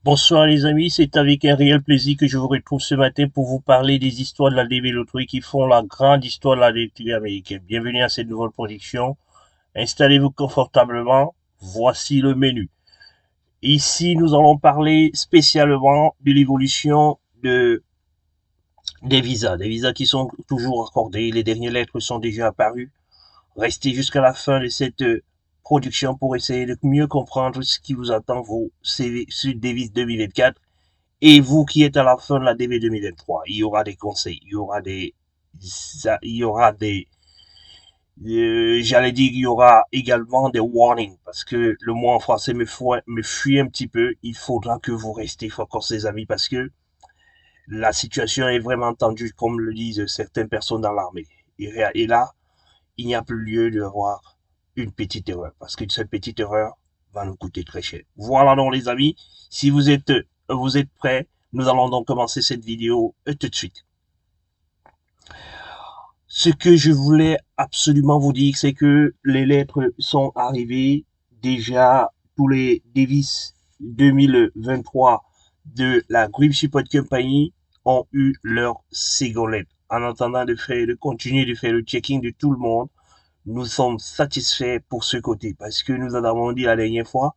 Bonsoir les amis, c'est avec un réel plaisir que je vous retrouve ce matin pour vous parler des histoires de la DB Lottery qui font la grande histoire de la loterie américaine. Bienvenue à cette nouvelle production. Installez-vous confortablement. Voici le menu. Ici, nous allons parler spécialement de l'évolution des visas qui sont toujours accordés. Les dernières lettres sont déjà apparues. Restez jusqu'à la fin de cette production pour essayer de mieux comprendre ce qui vous attend vos CV sur Davis 2024. Et vous qui êtes à la fin de la DV 2023, il y aura des conseils, il y aura des, j'allais dire, il y aura également des warnings parce que le mot en français me fuit un petit peu. Il faudra que vous restez focus, les amis, parce que la situation est vraiment tendue, comme le disent certaines personnes dans l'armée. Et là, il n'y a plus lieu d'avoir une petite erreur parce qu'une seule petite erreur va nous coûter très cher. Voilà donc les amis, si vous êtes prêts, nous allons donc commencer cette vidéo tout de suite. Ce que je voulais absolument vous dire, c'est que les lettres sont arrivées déjà. Tous les Davis 2023 de la Grip Support Company ont eu leur seconde lettre. En attendant de continuer de faire le checking de tout le monde, nous sommes satisfaits pour ce côté parce que nous en avons dit la dernière fois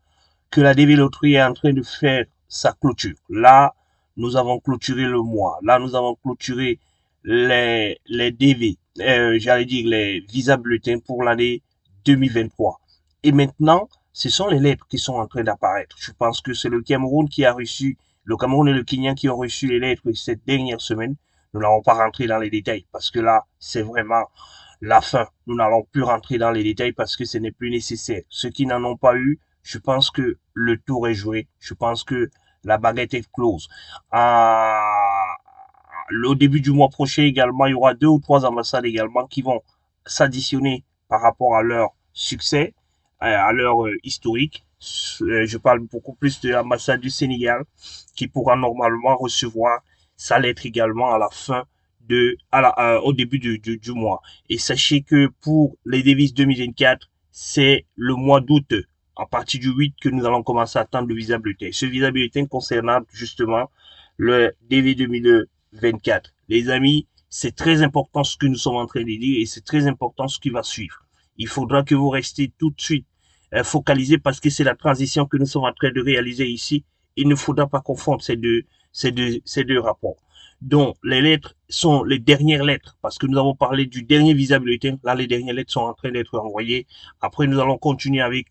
que la DB Loterie est en train de faire sa clôture. Là, nous avons clôturé le mois. Là, nous avons clôturé les DV, j'allais dire les visas bulletins pour l'année 2023. Et maintenant, ce sont les lettres qui sont en train d'apparaître. Je pense que c'est le Cameroun qui a reçu, le Cameroun et le Kenya qui ont reçu les lettres cette dernière semaine. Nous n'allons pas rentrer dans les détails parce que là, c'est vraiment la fin. Nous n'allons plus rentrer dans les détails parce que ce n'est plus nécessaire. Ceux qui n'en ont pas eu, je pense que le tour est joué. Je pense que la baguette est close. Au début du mois prochain également, il y aura 2 ou 3 ambassades également qui vont s'additionner par rapport à leur succès, à leur historique. Je parle beaucoup plus de l'ambassade du Sénégal qui pourra normalement recevoir sa lettre également à la fin au début du mois. Et sachez que pour les devises 2024, c'est le mois d'août, à partir du 8, que nous allons commencer à attendre le visa bulletin. Ce visa bulletin concernant justement le DV 2024. Les amis, c'est très important ce que nous sommes en train de dire et c'est très important ce qui va suivre. Il faudra que vous restiez tout de suite focalisés parce que c'est la transition que nous sommes en train de réaliser ici. Il ne faudra pas confondre ces deux rapports. Donc, les lettres sont les dernières lettres parce que nous avons parlé du dernier visa bulletin. Là, les dernières lettres sont en train d'être envoyées. Après, nous allons continuer avec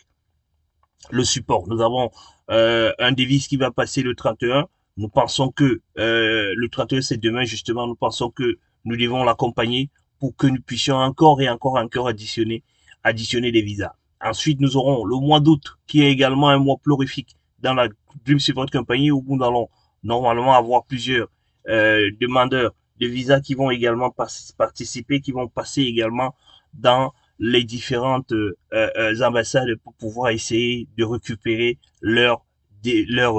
le support. Nous avons un devis qui va passer le 31. Nous pensons que le 31, c'est demain, justement. Nous pensons que nous devons l'accompagner pour que nous puissions encore et encore additionner des visas. Ensuite, nous aurons le mois d'août, qui est également un mois plurifique dans la Dream Support Company, où nous allons normalement avoir plusieurs demandeurs de visas qui vont également participer, qui vont passer également dans les différentes ambassades pour pouvoir essayer de récupérer leur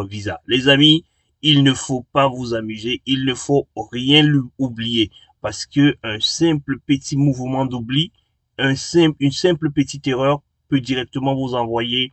visa. Les amis, il ne faut pas vous amuser, il ne faut rien oublier parce que un simple petit mouvement d'oubli, une simple petite erreur peut directement vous envoyer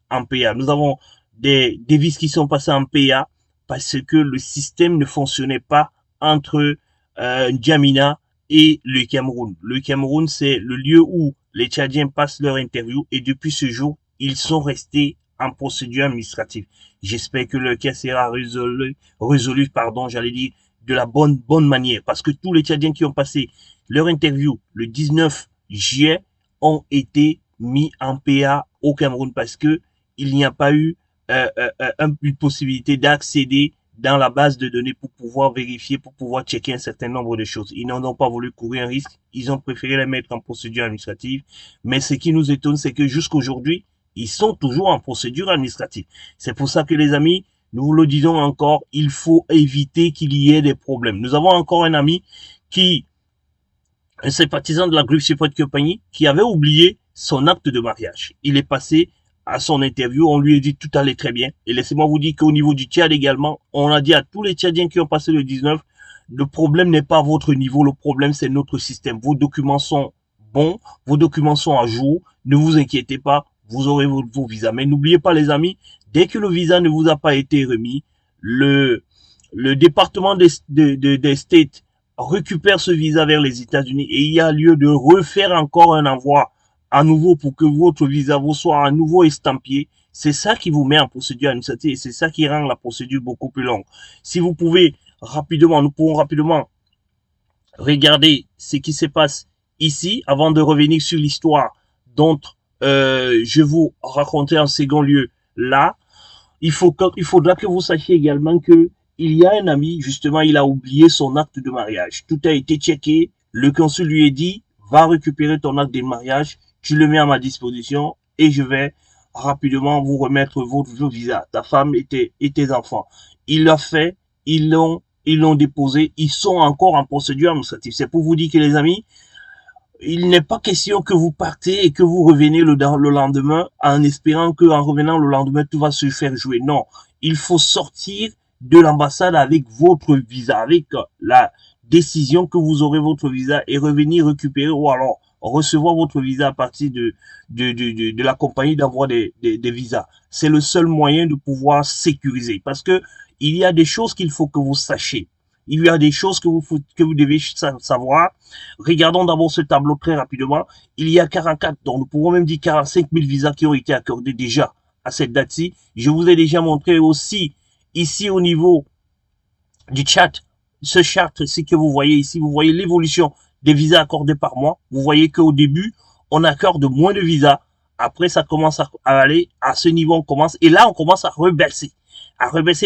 en PA. Nous avons des devises qui sont passées en PA parce que le système ne fonctionnait pas entre N'Djamena et le Cameroun. Le Cameroun, c'est le lieu où les Tchadiens passent leur interview et depuis ce jour, ils sont restés en procédure administrative. J'espère que le cas sera résolu, j'allais dire, de la bonne manière parce que tous les Tchadiens qui ont passé leur interview le 19 juillet ont été mis en PA au Cameroun parce que il n'y a pas eu une possibilité d'accéder dans la base de données pour pouvoir vérifier, pour pouvoir checker un certain nombre de choses. Ils n'en ont pas voulu courir un risque. Ils ont préféré les mettre en procédure administrative. Mais ce qui nous étonne, c'est que jusqu'aujourd'hui, ils sont toujours en procédure administrative. C'est pour ça que les amis, nous vous le disons encore, il faut éviter qu'il y ait des problèmes. Nous avons encore un ami qui, un sympathisant de la Grief Support Company, qui avait oublié son acte de mariage. Il est passé à son interview, on lui a dit tout allait très bien. Et laissez-moi vous dire qu'au niveau du Tchad également, on a dit à tous les Tchadiens qui ont passé le 19, le problème n'est pas à votre niveau, le problème c'est notre système. Vos documents sont bons, vos documents sont à jour, ne vous inquiétez pas, vous aurez vos visas. Mais n'oubliez pas les amis, Dès que le visa ne vous a pas été remis, le département des States récupère ce visa vers les États-Unis et il y a lieu de refaire encore un envoi à nouveau pour que votre visa vous soit à nouveau estampillé. C'est ça qui vous met en procédure administrative et c'est ça qui rend la procédure beaucoup plus longue. Si vous pouvez rapidement, nous pouvons rapidement regarder ce qui se passe ici avant de revenir sur l'histoire dont je vous racontais en second lieu là. Il faudra que vous sachiez également que il y a un ami, justement, il a oublié son acte de mariage. Tout a été checké. Le consul lui a dit, va récupérer ton acte de mariage, tu le mets à ma disposition et je vais rapidement vous remettre votre visa, ta femme et tes enfants. Il l'a fait, ils l'ont déposé, ils sont encore en procédure administrative. C'est pour vous dire que les amis, il n'est pas question que vous partez et que vous revenez le lendemain en espérant qu'en revenant le lendemain, tout va se faire jouer. Non, il faut sortir de l'ambassade avec votre visa, avec la décision que vous aurez votre visa et revenir récupérer ou alors recevoir votre visa à partir de la compagnie d'envoi des visas. C'est le seul moyen de pouvoir sécuriser parce que il y a des choses qu'il faut que vous sachiez. Il y a des choses que vous devez savoir. Regardons d'abord ce tableau très rapidement. Il y a 44, donc nous pouvons même dire 45 000 visas qui ont été accordés déjà à cette date-ci. Je vous ai déjà montré aussi ici au niveau du chat, ce chart, c'est que vous voyez ici, vous voyez l'évolution des visas accordés par mois. Vous voyez qu'au début, on accorde moins de visas. Après, ça commence à aller à ce niveau, on commence, et là, on commence à rebaisser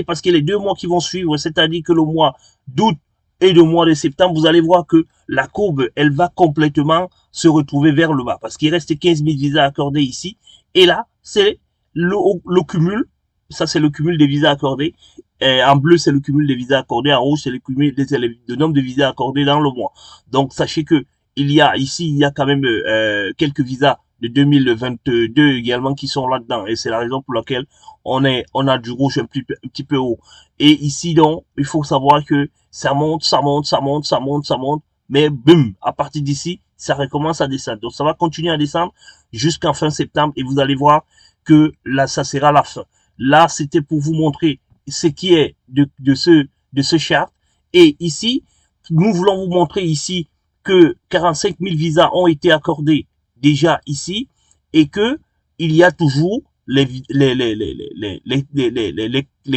parce que les 2 mois qui vont suivre, c'est-à-dire que le mois d'août et le mois de septembre, vous allez voir que la courbe, elle va complètement se retrouver vers le bas parce qu'il reste 15 000 visas accordés ici. Et là, c'est le cumul. Ça, c'est le cumul des visas accordés. Et en bleu, c'est le cumul des visas accordés. En rouge, c'est le cumul de nombre de visas accordés dans le mois. Donc, sachez que il y a quand même quelques visas de 2022 également qui sont là-dedans. Et c'est la raison pour laquelle on a du rouge un petit peu haut. Et ici, donc, il faut savoir que ça monte. Mais boum, à partir d'ici, ça recommence à descendre. Donc, ça va continuer à descendre jusqu'en fin septembre. Et vous allez voir que là, ça sera la fin. Là, c'était pour vous montrer ce qui est de ce chart. Et ici, nous voulons vous montrer ici que 45 000 visas ont été accordés déjà ici et que il y a toujours les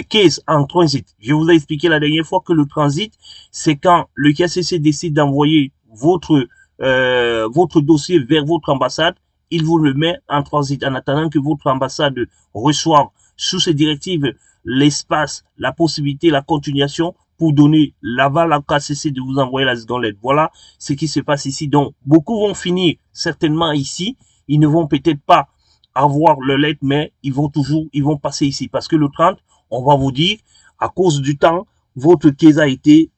cases en transit. Je vous ai expliqué la dernière fois que le transit, c'est quand le KCC décide d'envoyer votre dossier vers votre ambassade, il vous le met en transit en attendant que votre ambassade reçoive sous ces directives l'espace, la possibilité, la continuation pour donner l'aval à KCC de vous envoyer la seconde lettre. Voilà ce qui se passe ici. Donc, beaucoup vont finir certainement ici. Ils ne vont peut-être pas avoir leur lettre, mais ils vont passer ici. Parce que le 30, on va vous dire, à cause du temps, votre case a été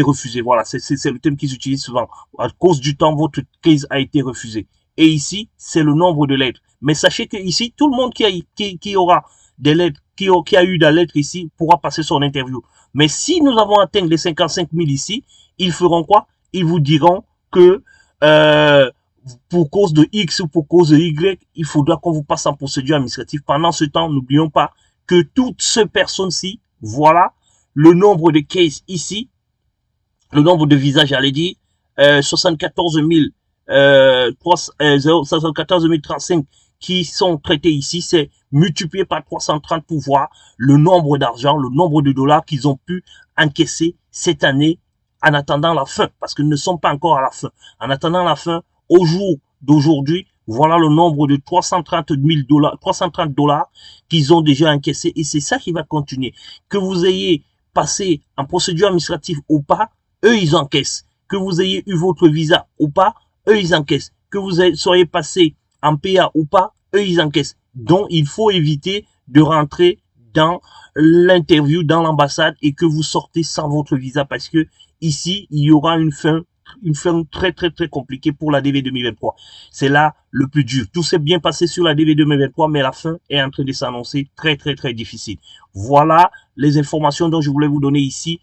refusé. Voilà, c'est le thème qu'ils utilisent souvent. À cause du temps, votre case a été refusé. Et ici, c'est le nombre de lettres. Mais sachez que ici, tout le monde qui aura des lettres, qui a eu des lettres ici, pourra passer son interview. Mais si nous avons atteint les 55 000 ici, ils feront quoi? Ils vous diront que pour cause de X ou pour cause de Y, il faudra qu'on vous passe en procédure administrative. Pendant ce temps, n'oublions pas que toutes ces personnes-ci, voilà, le nombre de cases ici, le nombre de visas, j'allais dire, 74 035 qui sont traités ici, c'est multiplié par 330 pour voir le nombre d'argent, le nombre de dollars qu'ils ont pu encaisser cette année en attendant la fin, parce qu'ils ne sont pas encore à la fin. En attendant la fin, au jour d'aujourd'hui, voilà le nombre de 330 dollars qu'ils ont déjà encaissé et c'est ça qui va continuer. Que vous ayez passé en procédure administrative ou pas, eux, ils encaissent. Que vous ayez eu votre visa ou pas, eux, ils encaissent. Que vous soyez passé en PA ou pas, eux, ils encaissent. Donc, il faut éviter de rentrer dans l'interview, dans l'ambassade et que vous sortez sans votre visa parce que ici, il y aura une fin très compliquée pour la DV 2023. C'est là le plus dur. Tout s'est bien passé sur la DV 2023, mais la fin est en train de s'annoncer très difficile. Voilà les informations dont je voulais vous donner ici.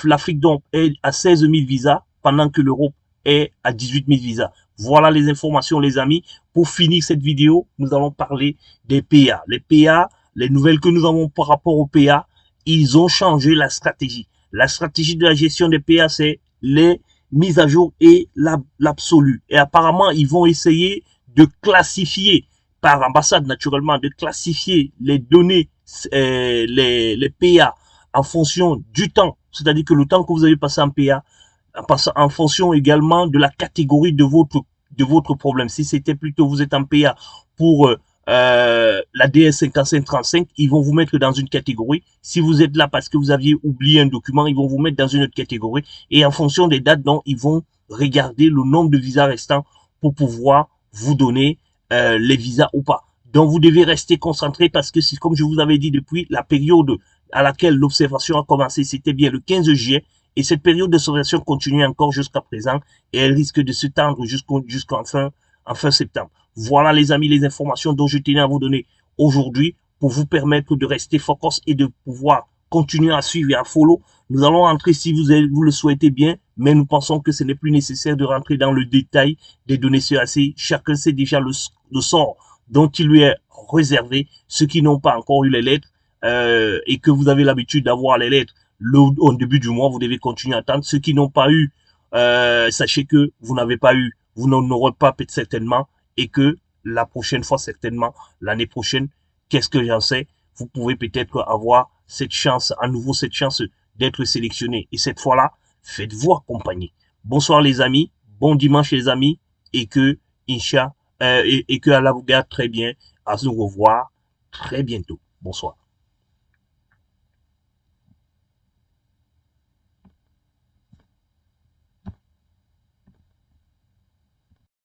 L'Afrique donc est à 16 000 visas pendant que l'Europe est à 18 000 visas. Voilà les informations, les amis. Pour finir cette vidéo, nous allons parler des PA. Les PA, les nouvelles que nous avons par rapport aux PA, ils ont changé la stratégie. La stratégie de la gestion des PA, c'est les mises à jour et l'absolu. Et apparemment, ils vont essayer de classifier, par ambassade naturellement, de classifier les données, les PA en fonction du temps. C'est-à-dire que le temps que vous avez passé en PA, en fonction également de la catégorie de votre problème. Si c'était plutôt vous êtes en PA pour la DS5535, ils vont vous mettre dans une catégorie. Si vous êtes là parce que vous aviez oublié un document, ils vont vous mettre dans une autre catégorie. Et en fonction des dates, donc, ils vont regarder le nombre de visas restants pour pouvoir vous donner les visas ou pas. Donc, vous devez rester concentré parce que, comme je vous avais dit depuis, la période à laquelle l'observation a commencé, c'était bien le 15 juillet. Et cette période d'observation continue encore jusqu'à présent et elle risque de se tendre jusqu'en fin septembre. Voilà les amis, les informations dont je tenais à vous donner aujourd'hui pour vous permettre de rester focus et de pouvoir continuer à suivre et à follow. Nous allons rentrer si vous le souhaitez bien, mais nous pensons que ce n'est plus nécessaire de rentrer dans le détail des données CAC. Chacun sait déjà le sort dont il lui est réservé. Ceux qui n'ont pas encore eu les lettres et que vous avez l'habitude d'avoir les lettres au début du mois, vous devez continuer à attendre. Ceux qui n'ont pas eu, sachez que vous n'avez pas eu, vous n'en aurez pas certainement, et que la prochaine fois, certainement, l'année prochaine, qu'est-ce que j'en sais, vous pouvez peut-être avoir cette chance, à nouveau cette chance d'être sélectionné. Et cette fois-là, faites-vous accompagner. Bonsoir les amis, bon dimanche les amis, et que, et que Allah vous garde très bien. À nous revoir très bientôt. Bonsoir.